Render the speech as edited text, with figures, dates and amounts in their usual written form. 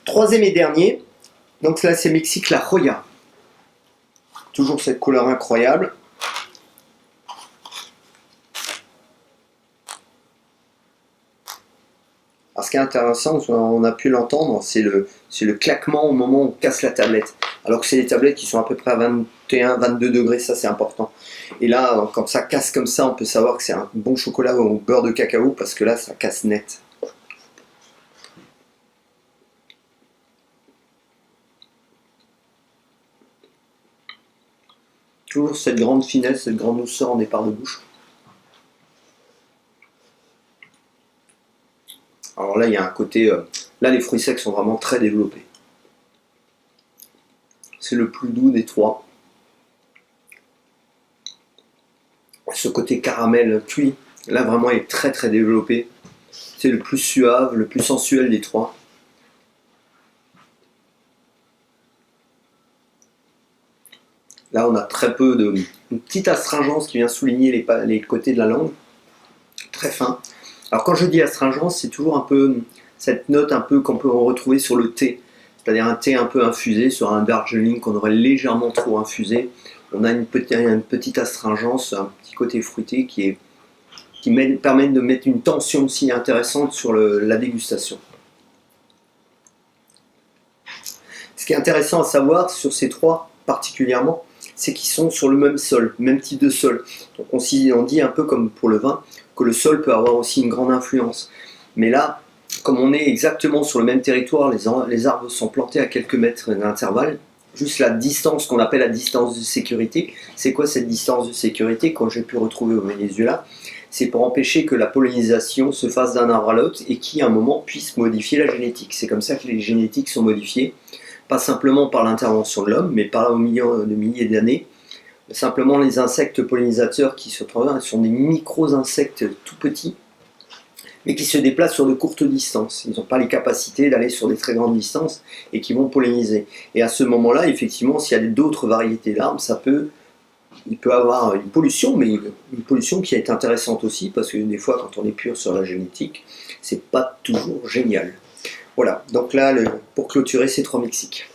Troisième et dernier, donc là c'est Mexique la Joya. Toujours cette couleur incroyable. Alors ce qui est intéressant, on a pu l'entendre, c'est le claquement au moment où on casse la tablette. Alors que c'est des tablettes qui sont à peu près à 21-22 degrés, ça c'est important. Et là, quand ça casse comme ça, on peut savoir que c'est un bon chocolat au beurre de cacao, parce que là, ça casse net. Toujours cette grande finesse, cette grande douceur en départ de bouche. Alors là, il y a un côté... là, les fruits secs sont vraiment très développés. C'est le plus doux des trois. Ce côté caramel cuit, là, vraiment, est très très développé. C'est le plus suave, le plus sensuel des trois. Là, on a très peu de... une petite astringence qui vient souligner les côtés de la langue. Très fin. Alors quand je dis astringence, c'est toujours un peu cette note un peu qu'on peut retrouver sur le thé. C'est-à-dire un thé un peu infusé, sur un Darjeeling qu'on aurait légèrement trop infusé. On a une petite astringence, un petit côté fruité qui permet de mettre une tension aussi intéressante sur la dégustation. Ce qui est intéressant à savoir sur ces trois particulièrement, c'est qu'ils sont sur le même sol, même type de sol. Donc on dit un peu comme pour le vin, que le sol peut avoir aussi une grande influence. Mais là, comme on est exactement sur le même territoire, les arbres sont plantés à quelques mètres d'intervalle, juste la distance qu'on appelle la distance de sécurité. C'est quoi cette distance de sécurité quand j'ai pu retrouver au Venezuela? C'est pour empêcher que la pollinisation se fasse d'un arbre à l'autre et qui à un moment puisse modifier la génétique. C'est comme ça que les génétiques sont modifiées, pas simplement par l'intervention de l'homme, mais par au milieu de milliers d'années. Simplement les insectes pollinisateurs qui se trouvent sont des micro-insectes tout petits, mais qui se déplacent sur de courtes distances. Ils n'ont pas les capacités d'aller sur des très grandes distances et qui vont polliniser. Et à ce moment-là, effectivement, s'il y a d'autres variétés d'arbres, il peut avoir une pollution, mais une pollution qui est intéressante aussi, parce que des fois, quand on est pur sur la génétique, c'est pas toujours génial. Voilà, donc là, pour clôturer ces trois Mexiques.